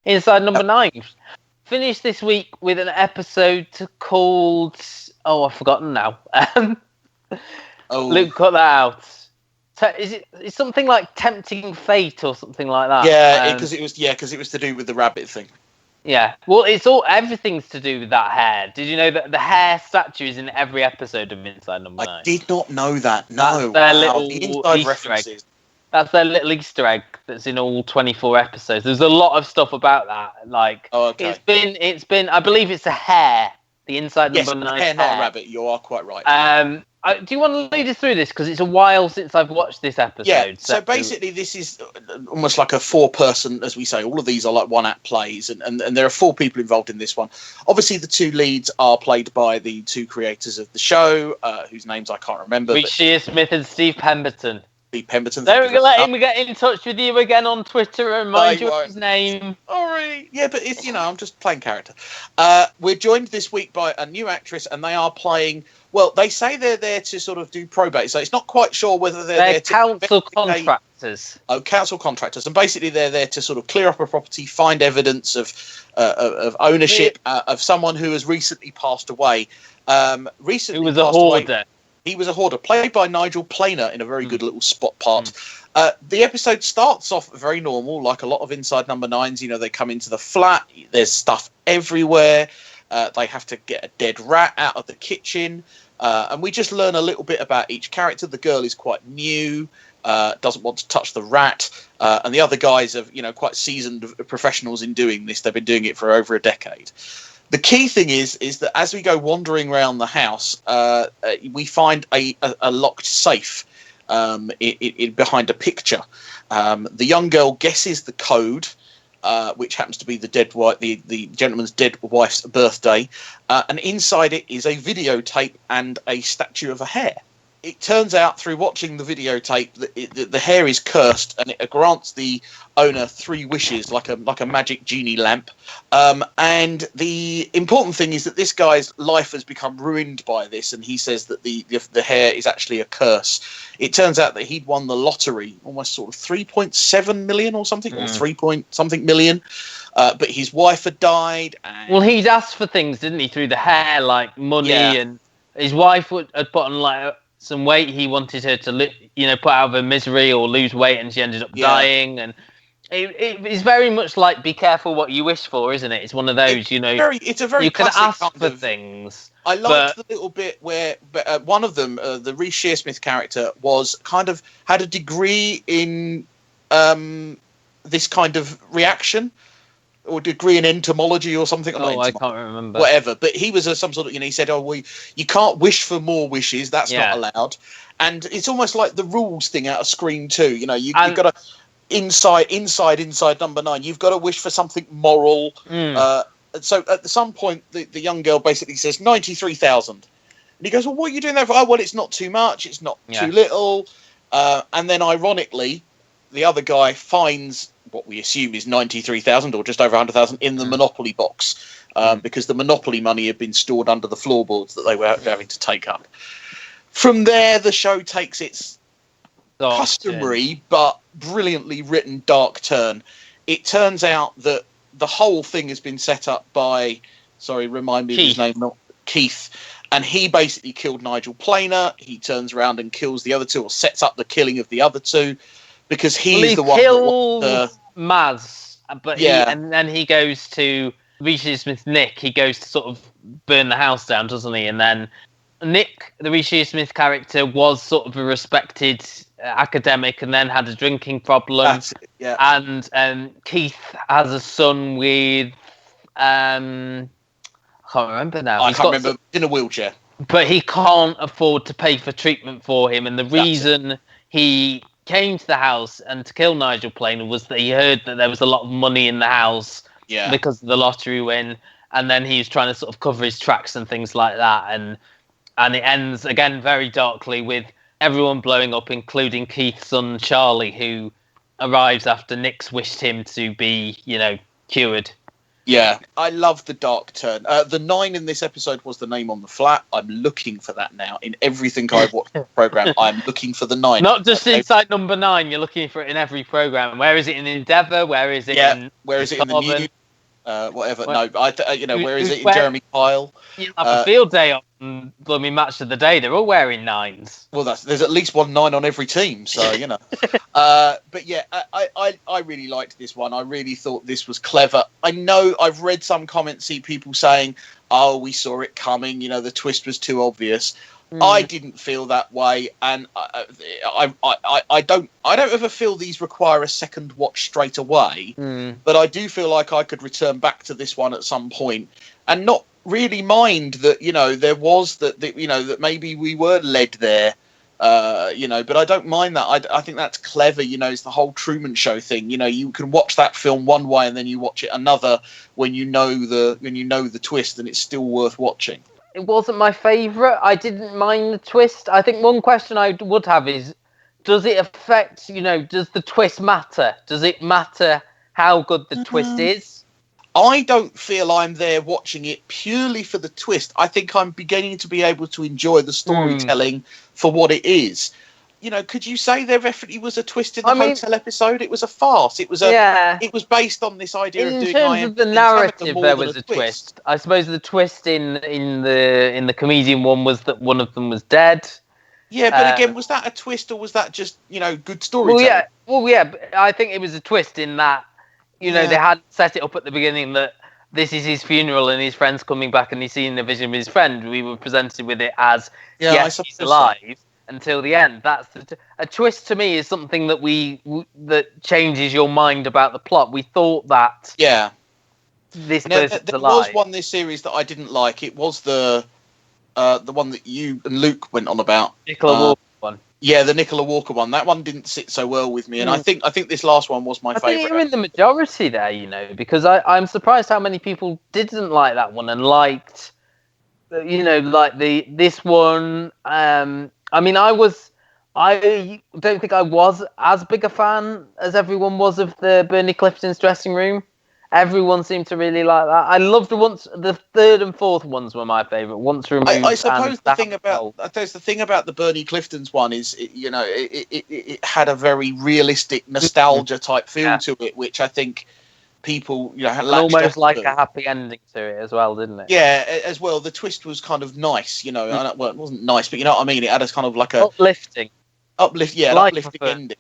Inside No.9. Finished this week with an episode called... Oh, I've forgotten now. Luke, cut that out. It's something like Tempting Fate or something like that. Yeah, because it was to do with the rabbit thing. Yeah, well, everything's to do with that hair. Did you know that the hair statue is in every episode of Inside No.9? I did not know that. No, that's their little the inside Easter references. egg. That's their little Easter egg that's in all 24 episodes. There's a lot of stuff about that. Like, okay. It's been. I believe it's a hair. The Inside No.9 hair, not a rabbit. You are quite right. Do you want to lead us through this? Because it's a while since I've watched this episode. Yeah, so basically this is almost like a four-person, as we say, all of these are like one-act plays, and there are four people involved in this one. Obviously, the two leads are played by the two creators of the show, whose names I can't remember. Rich Shearsmith and Steve Pemberton. Steve Pemberton. Don't we let him get in touch with you again on Twitter and remind you of his name. All right. Yeah, but it's, I'm just playing character. We're joined this week by a new actress, and they are playing... Well, they say they're there to sort of do probate, so it's not quite sure whether they're there to... council contractors. Oh, council contractors. And basically they're there to sort of clear up a property, find evidence of ownership of someone who has recently passed away. Who was a hoarder. He was a hoarder, played by Nigel Planer in a very good little spot part. The episode starts off very normal, like a lot of Inside No.9s. They come into the flat, there's stuff everywhere. They have to get a dead rat out of the kitchen. And we just learn a little bit about each character. The girl is quite new, doesn't want to touch the rat. And the other guys are, quite seasoned professionals in doing this. They've been doing it for over a decade. The key thing is that as we go wandering around the house, we find a locked safe behind a picture. The young girl guesses the code, which happens to be the gentleman's dead wife's birthday, and inside it is a videotape and a statue of a hare. It turns out through watching the videotape that the hare is cursed, and it grants the owner 3 wishes, like a magic genie lamp. And the important thing is that this guy's life has become ruined by this, and he says that the hare is actually a curse. It turns out that he'd won the lottery, almost sort of 3.7 million or something, or 3 point something million. But his wife had died. Well, he'd asked for things, didn't he, through the hare, like money, and his wife had put on like some weight. He wanted her to, put out of her misery or lose weight, and she ended up dying. And it's very much like be careful what you wish for, isn't it? It's one of those, it's a very you can ask for things. I liked the little bit where one of them, the Rhys Shearsmith character, was had a degree in this kind of reaction, or degree in entomology or something. I can't remember. Whatever, but he was some sort of, he said, you can't wish for more wishes. That's not allowed. And it's almost like the rules thing out of Scream 2. You've got to inside No.9. You've got to wish for something moral. So at some point, the young girl basically says 93,000, and he goes, "Well, what are you doing that for?" "Oh, well, it's not too much. It's not too little." And then, ironically, the other guy finds what we assume is 93,000 or just over 100,000 in the Monopoly box, because the Monopoly money had been stored under the floorboards that they were having to take up. From there, the show takes its customary but brilliantly written dark turn. It turns out that the whole thing has been set up by, remind me of his name, not Keith, and he basically killed Nigel Planer. He turns around and kills the other two, or sets up the killing of the other two, because he's the one that kills Maz, and then he goes to Rhys Shearsmith, Nick. He goes to sort of burn the house down, doesn't he? And then Nick, the Rhys Shearsmith character, was sort of a respected academic, and then had a drinking problem. That's it, yeah. And Keith has a son with I can't remember now. I can't remember. In a wheelchair, but he can't afford to pay for treatment for him. And the reason he came to the house and to kill Nigel Planer was that he heard that there was a lot of money in the house because of the lottery win, and then he was trying to sort of cover his tracks and things like that. And it ends again very darkly with everyone blowing up, including Keith's son Charlie, who arrives after Nick's wished him to be, cured. Yeah, I love the dark turn. The 9 in this episode was the name on the flat. I'm looking for that now. In everything I've watched the programme, I'm looking for the 9. Not just Inside Number 9, you're looking for it in every programme. Where is it in Endeavour? Where is it in... Where is it in the news? Whatever. Where is it in Jeremy Kyle? You'll have a field day on blooming Match of the Day. They're all wearing 9s. Well, there's at least one 9 on every team, so, you know. But yeah, I really liked this one. I really thought this was clever. I know I've read some comments, see people saying, oh, we saw it coming, you know, the twist was too obvious. I didn't feel that way, and I don't ever feel these require a second watch straight away. But I do feel like I could return back to this one at some point and not really mind that, you know, there was that you know, that maybe we were led there. You know, but I don't mind that. I think that's clever. You know, it's the whole Truman Show thing. You know, you can watch that film one way and then you watch it another when you know the twist, and it's still worth watching. It wasn't my favourite. I didn't mind the twist. I think one question I would have is, does it affect, you know, does the twist matter? Does it matter how good the twist is? I don't feel I'm there watching it purely for the twist. I think I'm beginning to be able to enjoy the storytelling for what it is. You know, could you say there definitely was a twist in the hotel episode? It was a farce. It was It was based on this idea of doing. In terms of the narrative, there was a twist. I suppose the twist in the comedian one was that one of them was dead. Yeah, but again, was that a twist or was that just, you know, good storytelling? Well, yeah. But I think it was a twist in that, you know, they had set it up at the beginning that this is his funeral and his friend's coming back and he's seeing the vision of his friend. We were presented with it as yes, he's alive. Until the end. That's a twist to me is something that that changes your mind about the plot. We thought that this person's there alive. Was one this series that I didn't like. It was the one that you and Luke went on about. Nicola Walker one. Yeah, the Nicola Walker one. That one didn't sit so well with me, and I think this last one was my favourite. I think you're in the majority there, you know, because I'm surprised how many people didn't like that one and liked, you know, like this one. I mean, I don't think I was as big a fan as everyone was of the Bernie Clifton's dressing room. Everyone seemed to really like that. I loved the third and fourth ones were my favourite. Once Removed. I suppose the thing about the Bernie Clifton's one is, you know, it had a very realistic nostalgia type feel to it, which I think people, you know, had almost like a happy ending to it as well, didn't it? Yeah, as well. The twist was kind of nice, you know. Well, it wasn't nice, but you know what I mean. It had a kind of like a uplifting ending.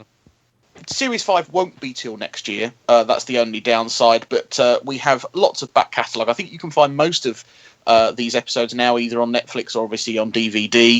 Series 5 won't be till next year. That's the only downside. But we have lots of back catalogue. I think you can find most of these episodes now either on Netflix or obviously on DVD.